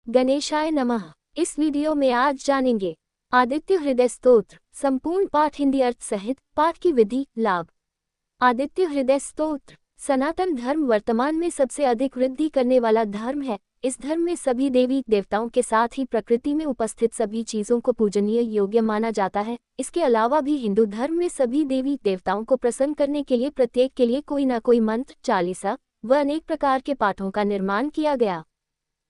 गणेशाय नमः। इस वीडियो में आज जानेंगे आदित्य हृदय स्तोत्र संपूर्ण पाठ हिंदी अर्थ सहित पाठ की विधि लाभ। आदित्य हृदय स्तोत्र सनातन धर्म वर्तमान में सबसे अधिक वृद्धि करने वाला धर्म है। इस धर्म में सभी देवी देवताओं के साथ ही प्रकृति में उपस्थित सभी चीजों को पूजनीय योग्य माना जाता है। इसके अलावा भी हिंदू धर्म में सभी देवी देवताओं को प्रसन्न करने के लिए प्रत्येक के लिए कोई न कोई मंत्र, चालीसा व अनेक प्रकार के पाठों का निर्माण किया गया।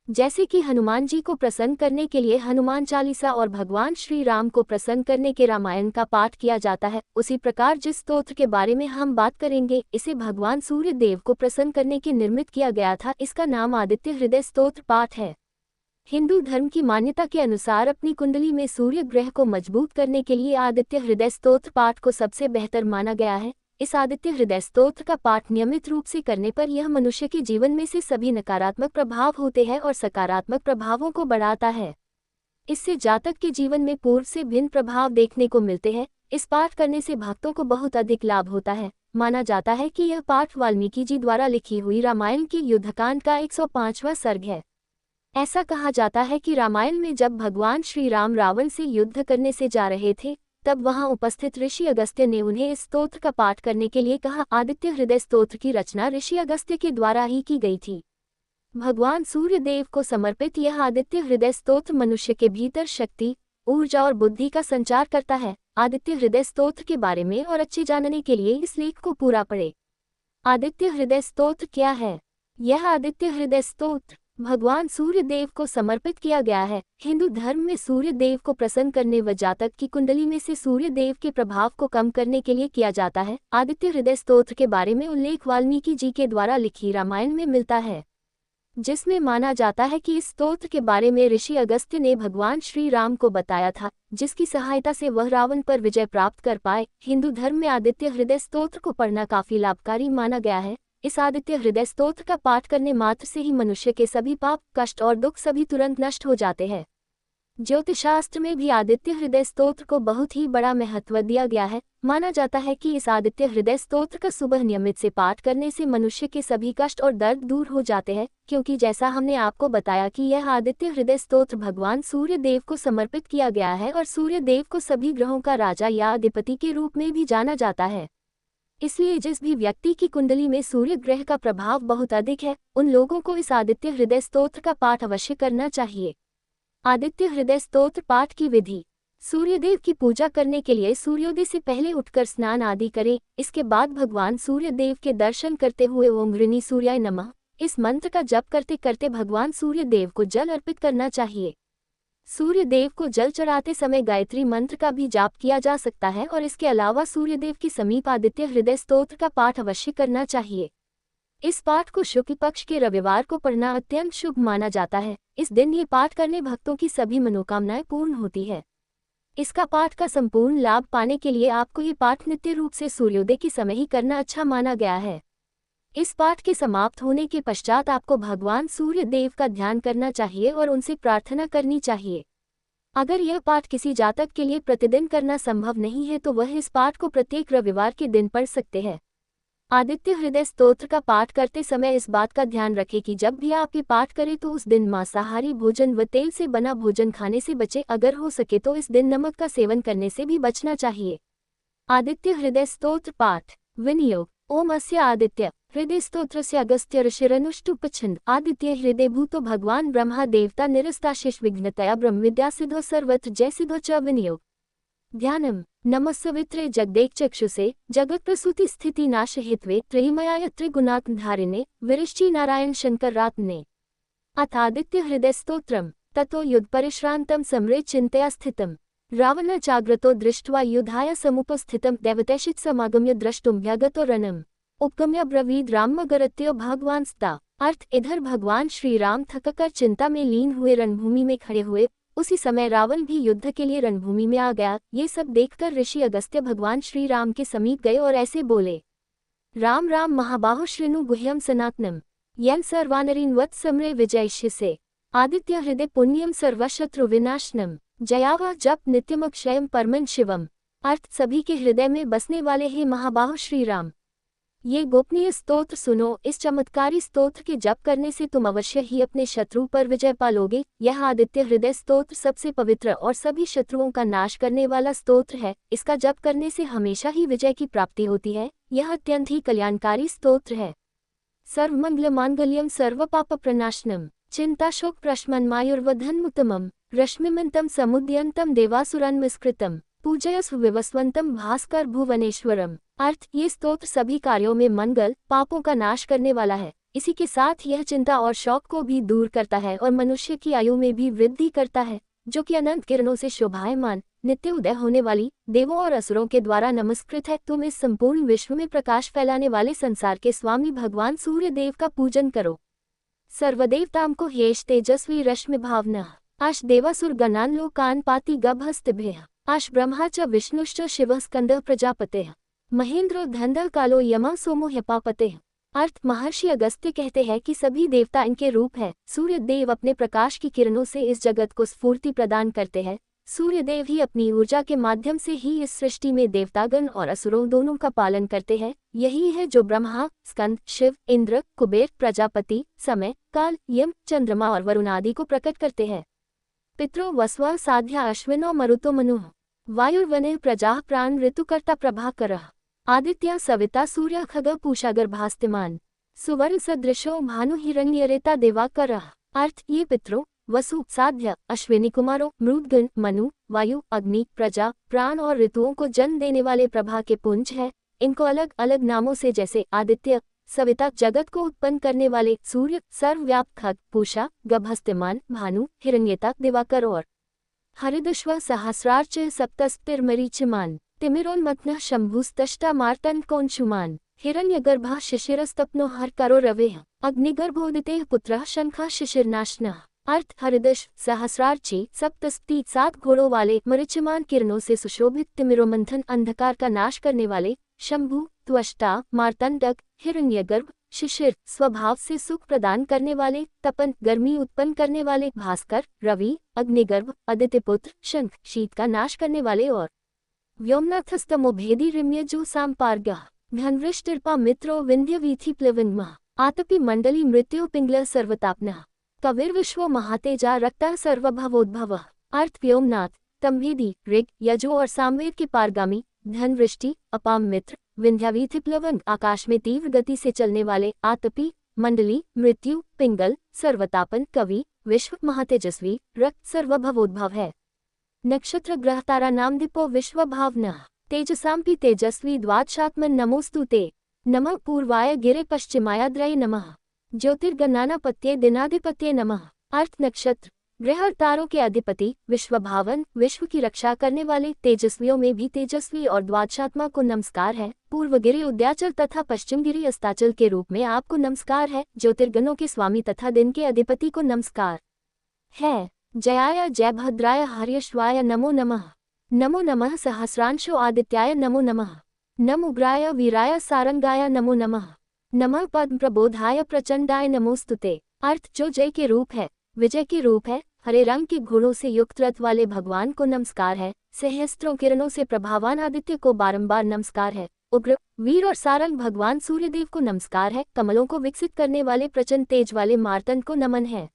जैसे कि हनुमान जी को प्रसन्न करने के लिए हनुमान चालीसा और भगवान श्री राम को प्रसन्न करने के रामायण का पाठ किया जाता है, उसी प्रकार जिस स्तोत्र के बारे में हम बात करेंगे इसे भगवान सूर्य देव को प्रसन्न करने के निर्मित किया गया था। इसका नाम आदित्य हृदय स्तोत्र पाठ है। हिंदू धर्म की मान्यता के अनुसार अपनी कुंडली में सूर्य ग्रह को मजबूत करने के लिए आदित्य हृदय स्तोत्र पाठ को सबसे बेहतर माना गया है। इस आदित्य हृदय स्तोत्र का पाठ नियमित रूप से करने पर यह मनुष्य के जीवन में से सभी नकारात्मक प्रभाव होते हैं और सकारात्मक प्रभावों को बढ़ाता है। इससे जातक के जीवन में पूर्व से भिन्न प्रभाव देखने को मिलते हैं। इस पाठ करने से भक्तों को बहुत अधिक लाभ होता है। माना जाता है कि यह पाठ वाल्मीकि जी द्वारा लिखी हुई रामायण के युद्धकांड का 105वां सर्ग है। ऐसा कहा जाता है कि रामायण में जब भगवान श्री राम रावण से युद्ध करने से जा रहे थे तब वहां उपस्थित ऋषि अगस्त्य ने उन्हें इस स्तोत्र का पाठ करने के लिए कहा। आदित्य हृदय स्तोत्र की रचना ऋषि अगस्त्य के द्वारा ही की गई थी। भगवान सूर्य देव को समर्पित यह आदित्य हृदय स्तोत्र मनुष्य के भीतर शक्ति, ऊर्जा और बुद्धि का संचार करता है। आदित्य हृदय स्तोत्र के बारे में और अच्छे जानने के लिए इस लेख को पूरा पढ़ें। आदित्य हृदय स्तोत्र क्या है? यह आदित्य हृदय स्तोत्र भगवान सूर्य देव को समर्पित किया गया है। हिंदू धर्म में सूर्य देव को प्रसन्न करने व जातक की कुंडली में से सूर्य देव के प्रभाव को कम करने के लिए किया जाता है। आदित्य हृदय स्तोत्र के बारे में उल्लेख वाल्मीकि जी के द्वारा लिखी रामायण में मिलता है, जिसमें माना जाता है कि इस स्तोत्र के बारे में ऋषि अगस्त्य ने भगवान श्री राम को बताया था, जिसकी सहायता से वह रावण पर विजय प्राप्त कर पाए। हिंदू धर्म में आदित्य हृदय स्तोत्र को पढ़ना काफी लाभकारी माना गया है। इस आदित्य हृदय स्तोत्र का पाठ करने मात्र से ही मनुष्य के सभी पाप, कष्ट और दुख सभी तुरंत नष्ट हो जाते हैं। ज्योतिषशास्त्र में भी आदित्य हृदय स्तोत्र को बहुत ही बड़ा महत्व दिया गया है। माना जाता है कि इस आदित्य हृदय स्तोत्र का सुबह नियमित से पाठ करने से मनुष्य के सभी कष्ट और दर्द दूर हो जाते हैं, क्योंकि जैसा हमने आपको बताया कि यह आदित्य हृदय स्तोत्र भगवान सूर्य देव को समर्पित किया गया है और सूर्य देव को सभी ग्रहों का राजा या अधिपति के रूप में भी जाना जाता है। इसलिए जिस भी व्यक्ति की कुंडली में सूर्य ग्रह का प्रभाव बहुत अधिक है, उन लोगों को इस आदित्य हृदय स्तोत्र का पाठ अवश्य करना चाहिए। आदित्य हृदय स्तोत्र पाठ की विधि। सूर्यदेव की पूजा करने के लिए सूर्योदय से पहले उठकर स्नान आदि करें। इसके बाद भगवान सूर्य देव के दर्शन करते हुए ओम ऋणी सूर्याय नमः इस मंत्र का जप करते करते भगवान सूर्य देव को जल अर्पित करना चाहिए। सूर्य देव को जल चढ़ाते समय गायत्री मंत्र का भी जाप किया जा सकता है और इसके अलावा सूर्य देव के समीप आदित्य हृदय स्तोत्र का पाठ अवश्य करना चाहिए। इस पाठ को शुक्ल पक्ष के रविवार को पढ़ना अत्यंत शुभ माना जाता है। इस दिन ये पाठ करने भक्तों की सभी मनोकामनाएं पूर्ण होती है। इसका पाठ का संपूर्ण लाभ पाने के लिए आपको ये पाठ नित्य रूप से सूर्योदय के समय ही करना अच्छा माना गया है। इस पाठ के समाप्त होने के पश्चात आपको भगवान सूर्य देव का ध्यान करना चाहिए और उनसे प्रार्थना करनी चाहिए। अगर यह पाठ किसी जातक के लिए प्रतिदिन करना संभव नहीं है तो वह इस पाठ को प्रत्येक रविवार के दिन पढ़ सकते हैं। आदित्य हृदय स्तोत्र का पाठ करते समय इस बात का ध्यान रखें कि जब भी आप ये पाठ करें तो उस दिन मांसाहारी भोजन व तेल से बना भोजन खाने से बचें। अगर हो सके तो इस दिन नमक का सेवन करने से भी बचना चाहिए। आदित्य हृदय स्तोत्र पाठ विनियोग। ओम अस्य आदित्य हृदय स्तोत्रस्य अगस्त्य ऋषिरनुष्टुपछन्द आदित्य हृदय भूतो भगवान ब्रह्मा देवता निरस्ताशिष विघ्नतया ब्रह्म विद्या सिद्धो सर्वत्र जय सिद्धो च विनियोग। ध्यानम नमः सवित्रे जगदेकचक्षुषे जगत्प्रसूति स्थिति नाश हित्वे त्रयीमयाय त्रिगुणात्मधारिणे विरिष्टि नारायण शंकरात्मने। अथ आदित्य हृदय स्तोत्रम ततो युद्ध परिश्रांतं सम्रे चिंतया स्थितम् रावण जाग्रतो दृष्ट्वा युद्धाय समुपस्थितं दैवतैषित समागम्य द्रष्टुं व्यगतो रणम् उपगम्य ब्रवीद रामगरत्यो भगवांस्ता। अर्थ इधर भगवान श्री राम थककर चिंता में लीन हुए रणभूमि में खड़े हुए। उसी समय रावण भी युद्ध के लिए रणभूमि में आ गया। ये सब देखकर ऋषि अगस्त्य भगवान श्री राम के समीप गए और ऐसे बोले, राम राम महाबाहो श्रृणु गुह्यम सनातनम यं सर्वानरीन वत् समरे विजयिष्यसे आदित्य हृदय पुण्यम सर्वशत्रु विनाशनम जयावा जप नित्यमक्षयम परमन शिवम। अर्थ सभी के हृदय में बसने वाले हे महाबाहो श्री राम, ये गोपनीय स्तोत्र सुनो। इस चमत्कारी स्तोत्र के जप करने से तुम अवश्य ही अपने शत्रु पर विजय पालोगे। यह आदित्य हृदय स्तोत्र सबसे पवित्र और सभी शत्रुओं का नाश करने वाला स्तोत्र है। इसका जप करने से हमेशा ही विजय की प्राप्ति होती है। यह अत्यंत ही कल्याणकारी स्तोत्र है। सर्वमंगल मांगल्यम सर्व पाप प्रनाशनम चिंताशोक प्रशमन्मायुर्वधन्मुत्तमम रश्मिमन्तं समुद्यन्तं देवासुरान्विस्कृतम पूजयस्व विवस्वन्तं भास्कर भुवनेश्वरम। अर्थ, ये स्तोत्र सभी कार्यों में मंगल, पापों का नाश करने वाला है। इसी के साथ यह चिंता और शौक को भी दूर करता है और मनुष्य की आयु में भी वृद्धि करता है, जो कि अनंत किरणों से शोभायमान, नित्य उदय होने वाली, देवों और असुरों के द्वारा नमस्कृत है। तुम इस संपूर्ण विश्व में प्रकाश फैलाने वाले संसार के स्वामी भगवान सूर्य देव का पूजन करो। सर्वदेवताम को ह्येष तेजस्वी रश्मि भावना आश देवासुर गणान लोकान पाति गभस्तिभ्यः आश ब्रह्मा च विष्णुश्च शिवः स्कंदः प्रजापतेः महेंद्रो धंधः कालो यमः सोमो ह्यपापतेः। अर्थ, महर्षि अगस्त्य कहते हैं कि सभी देवता इनके रूप है। सूर्य देव अपने प्रकाश की किरणों से इस जगत को स्फूर्ति प्रदान करते हैं। सूर्य देव ही अपनी ऊर्जा के माध्यम से ही इस सृष्टि में देवतागण और असुरों दोनों का पालन करते हैं। यही है जो ब्रह्मा, स्कंद, शिव, इंद्र, कुबेर, प्रजापति, समय, काल, यम, चंद्रमा और वरुण आदि को प्रकट करते हैं। पितरो वस्व साध्या अश्विनो मरुतो मनुः वायुर्वने प्रजाः प्राण ऋतुकर्ता प्रभाकरः आदित्य सविता सूर्य खग पूषागर्भास्तिमान सुवर्ण सदृशो भानु हिरण्यरेता दिवाकरः। अर्थ, ये पितरों, वसु, साध्य, अश्विनी कुमारों, मृदगण, मनु, वायु, अग्नि, प्रजा, प्राण और ऋतुओं को जन्म देने वाले प्रभा के पुंज हैं। इनको अलग अलग नामों से जैसे आदित्य, सविता, जगत को उत्पन्न करने वाले, सूर्य, सर्वव्यापक खग, पूषा, गभस्तिमान, भानु, हिरण्यता, दिवाकर और हरिदश्व सहस्रार्च सप्तस्तिर्मरीचिमान तिमिरोन्मत्नः शंभुस्तष्टा मार्तण्डकोंशुमान् हिरण्यगर्भः शिशिरस्तप्नो हरकरो रवेः अग्निगर्भोदितेः पुत्रः शंखः शिशिरनाशनः। अर्थ, हरिदश, सहस्रार्ची, सप्तस्ती, 7 घोड़ों वाले, मरीचिमान किरणों से सुशोभित, तिमिरोमंथन, अंधकार का नाश करने वाले, शंभु, त्वष्टा, मार्तंडक, हिरण्यगर्भ, शिशिर, स्वभाव से सुख प्रदान करने वाले, तपन, गर्मी उत्पन्न करने वाले, भास्कर, रवि, अग्निगर्भ, आदित्यपुत्र, शंख, शीत का नाश करने वाले और व्योमनाथस्तमोभेदी रिम्यजो सांपार्गः घनवृष्टिर्पा मित्रो विंध्यवीथि प्लविंगमः आतपी मंडली मृत्यो पिंगल सर्वतापनः कविर्विश्वो महातेजा रक्तः सर्वभवोद्भवः। अर्थ, व्योमनाथ, तमभेदी, ऋग, यजु और सामवेद के पारगामी, धनवृष्टि, अपाम मित्र, विंध्यावीथि प्लवंग, आकाश में तीव्र गति से चलने वाले, आतपी, मंडली, मृत्यु, पिंगल, सर्वतापन, कवि, विश्व, महातेजस्वी, रक्त, सर्वभवोद्भव है। नक्षत्र ग्रह तारा नाम दीपो विश्व भावना तेजसाम्पि तेजस्वी द्वादशात्मन नमोस्तु ते नमः पूर्वाय गिरे पश्चिमायाद्रये नमः ज्योतिर्गणानापत्ये दिनाधिपत्ये नमः। अर्थ, नक्षत्र, ग्रह और तारों के अधिपति, विश्व भावन, विश्व की रक्षा करने वाले, तेजस्वियों में भी तेजस्वी और द्वादशात्मा को नमस्कार है। पूर्वगिरि उद्याचल तथा पश्चिमगिरि अस्ताचल के रूप में आपको नमस्कार है। ज्योतिर्गणों के स्वामी तथा दिन के अधिपति को नमस्कार है। जयाय जयभद्राय हर्यश्वाय नमो नमः। नमो नमः सहस्रांशो आदित्याय नमो नमः। नम उग्राय वीराय सारंगाय नमो नमः। नमः पद्म प्रबोधाय प्रचंडाय नमोस्तुते। अर्थ, जो जय के रूप है, विजय के रूप है, हरे रंग के घोड़ों से युक्त रथ वाले भगवान को नमस्कार है। सहस्त्रों किरणों से प्रभावान आदित्य को बारंबार नमस्कार है। उग्र, वीर और सारंग भगवान सूर्यदेव को नमस्कार है। कमलों को विकसित करने वाले प्रचंड तेज वाले मार्तंड को नमन है।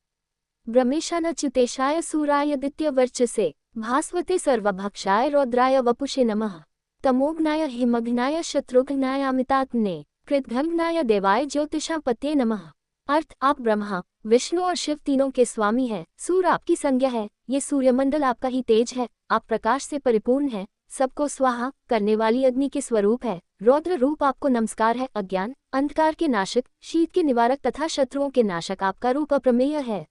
ब्रह्मेशानच्युतेशाय सूराय वर्चसे भास्वते सर्वभक्षाय रौद्राय वपुषे नमः। तमोघ्नाय हिमघ्नाय शत्रुघ्नाय अमितात्मने कृतघ्नाय देवाय ज्योतिषापत्ये नमः। अर्थ, आप ब्रह्मा, विष्णु और शिव तीनों के स्वामी हैं। सूर्य आपकी संज्ञा है। ये सूर्यमंडल आपका ही तेज है। आप प्रकाश से परिपूर्ण हैं। सबको स्वाहा करने वाली अग्नि के स्वरूप है। रौद्र रूप आपको नमस्कार है। अज्ञान, अंधकार के नाशक, शीत के निवारक तथा शत्रुओं के नाशक आपका रूप अप्रमेय है।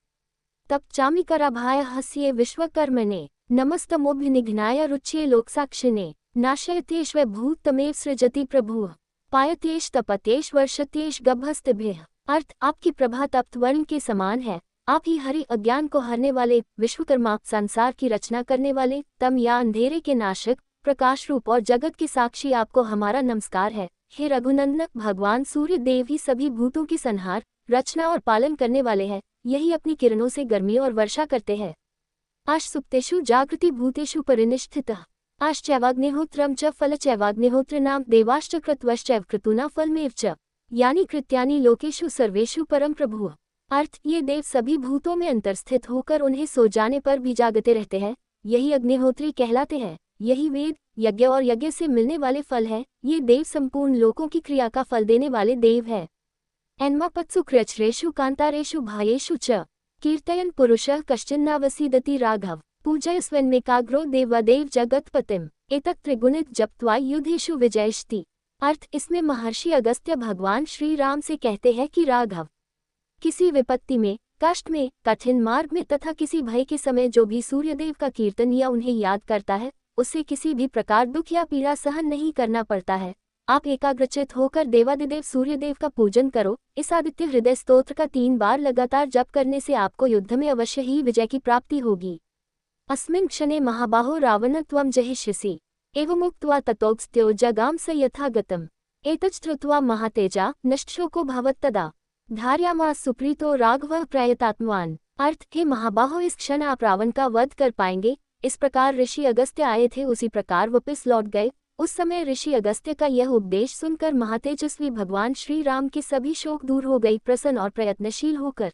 तप चामिकराभाय हस्ये विश्वकर्मणे नमस्तमोभिनिघ्नाय रुच्ये लोकसाक्षिणे नाशयत्येष भूत तमेव सृजति प्रभुः पायत्येष तपत्येष वर्षत्येष गभस्तिभ्यः। अर्थ, आपकी प्रभा तप्त वर्ण के समान है। आप ही हरि अज्ञान को हरने वाले, विश्वकर्मा, संसार की रचना करने वाले, तम या अंधेरे के नाशक, प्रकाश रूप और जगत के साक्षी आपको हमारा नमस्कार है। हे रघुनंदन, भगवान सूर्य देव ही सभी भूतों की संहार, रचना और पालन करने वाले हैं। यही अपनी किरणों से गर्मी और वर्षा करते हैं। आश सुप्तेषु जागृति भूतेषु परिनिष्ठितः आश्चैवाग्निहोत्रम च फलचैवाग्निहोत्र नाम देवाश्च कृत्वश्चैव क्रतूना फलमेव च, यानी कृत्यानि लोकेषु सर्वेषु परम प्रभुः। अर्थ, ये देव सभी भूतों में अंतर्स्थित होकर उन्हें सो जाने पर भी जागते रहते हैं, यही अग्निहोत्री कहलाते हैं। यही वेद, यज्ञ और यज्ञ से मिलने वाले फल है। ये देव संपूर्ण लोकों की क्रिया का फल देने वाले देव है। एन्मापत्सु कृच्छ्रेषु कांतारेषु भायेषु च कीर्तयन् पुरुषः कश्चिन्नावसीदति राघव पूजयस्वन्मेकाग्रो देवादेव जगत्पतिम् एतत् त्रिगुणित जप्त्वा युद्धेषु विजयष्टि। अर्थ, इसमें महर्षि अगस्त्य भगवान श्री राम से कहते हैं कि राघव, किसी विपत्ति में, कष्ट में, कठिन मार्ग में तथा किसी भय के समय जो भी सूर्यदेव का कीर्तन या उन्हें याद करता है, उससे किसी भी प्रकार दुख या पीड़ा सहन नहीं करना पड़ता है। आप एकाग्रचित होकर देवादिदेव सूर्यदेव का पूजन करो। इस आदित्य हृदय स्तोत्र का 3 बार लगातार जप करने से आपको युद्ध में अवश्य ही विजय की प्राप्ति होगी। अस्मिन् क्षणे महाबाहो रावण त्वं जहिष्यसि एवमुक्त्वा ततोऽस्त्यो जगाम स यथागतम् एतच्छ्रुत्वा महातेजा नष्टशोको भवत्तदा धार्यामास सुप्रीतो राघवः प्रयतात्मवान्। अर्थ, हे महाबाहो, इस क्षण आप रावण का वध कर पाएंगे। इस प्रकार ऋषि अगस्त्य आए थे, उसी प्रकार वापस लौट गए। उस समय ऋषि अगस्त्य का यह उपदेश सुनकर महातेजस्वी भगवान श्री राम के सभी शोक दूर हो गई। प्रसन्न और प्रयत्नशील होकर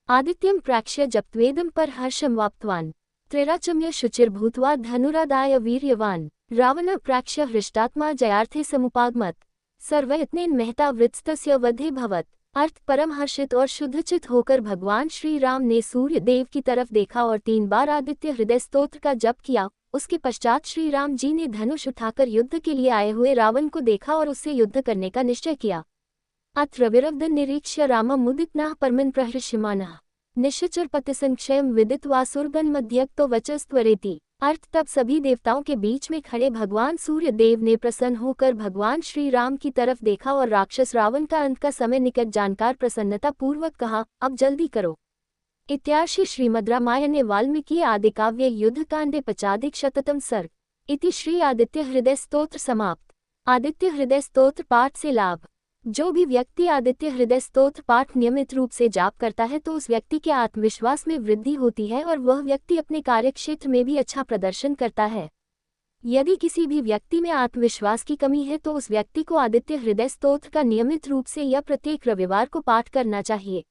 आदित्यम प्राक्ष्य जप्त्वेदं पर हर्षम वाप्तवान् त्रिराचम्य शुचिर्भूत्वा धनुरादाय वीर्यवान् रावण प्राक्ष्य हृष्टात्मा जयार्थे समुपागमत् सर्वयत्नेन महता वृत्तस्य वधे भवत्। अर्थ, परम हर्षित और शुद्धचित होकर भगवान श्री राम ने सूर्य देव की तरफ देखा और 3 बार आदित्य हृदय स्तोत्र का जप किया। उसके पश्चात श्री राम जी ने धनुष उठाकर युद्ध के लिए आए हुए रावण को देखा और उससे युद्ध करने का निश्चय किया। अत्र विरब्ध निरीक्ष्य रामं मुदितनाः परमन् प्रहृष्यमानः निश्चरपतिसंक्षयं विदित्वा सुरगन्मध्यक्तो वचस्त्वरेति। अर्थ, तब सभी देवताओं के बीच में खड़े भगवान सूर्य देव ने प्रसन्न होकर भगवान श्री राम की तरफ देखा और राक्षस रावण का अंत का समय निकट जानकर प्रसन्नता पूर्वक कहा, अब जल्दी करो। इत्यार्षि श्रीमद् रामायणे वाल्मीकि आदिकाव्ये युद्धकांडे 55शततम सर्ग। इति श्री आदित्य हृदय स्तोत्र समाप्त। आदित्य हृदय स्तोत्र पाठ से लाभ। जो भी व्यक्ति आदित्य हृदय स्तोत्र पाठ नियमित रूप से जाप करता है तो उस व्यक्ति के आत्मविश्वास में वृद्धि होती है और वह व्यक्ति अपने कार्यक्षेत्र में भी अच्छा प्रदर्शन करता है। यदि किसी भी व्यक्ति में आत्मविश्वास की कमी है तो उस व्यक्ति को आदित्य हृदय स्तोत्र का नियमित रूप से या प्रत्येक रविवार को पाठ करना चाहिए।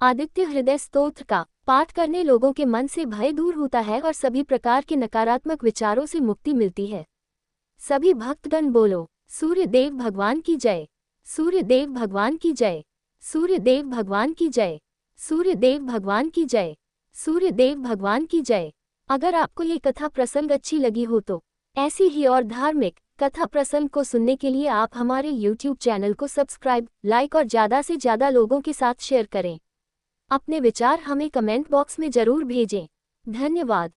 आदित्य हृदय स्तोत्र का पाठ करने लोगों के मन से भय दूर होता है और सभी प्रकार के नकारात्मक विचारों से मुक्ति मिलती है। सभी भक्तगण बोलो, सूर्य देव भगवान की जय, सूर्य देव भगवान की जय, सूर्य देव भगवान की जय, सूर्य देव भगवान की जय, सूर्य देव भगवान की जय। अगर आपको ये कथा प्रसंग अच्छी लगी हो तो ऐसी ही और धार्मिक कथा प्रसंग को सुनने के लिए आप हमारे YouTube चैनल को सब्सक्राइब, लाइक और ज़्यादा से ज़्यादा लोगों के साथ शेयर करें। अपने विचार हमें कमेंट बॉक्स में जरूर भेजें। धन्यवाद।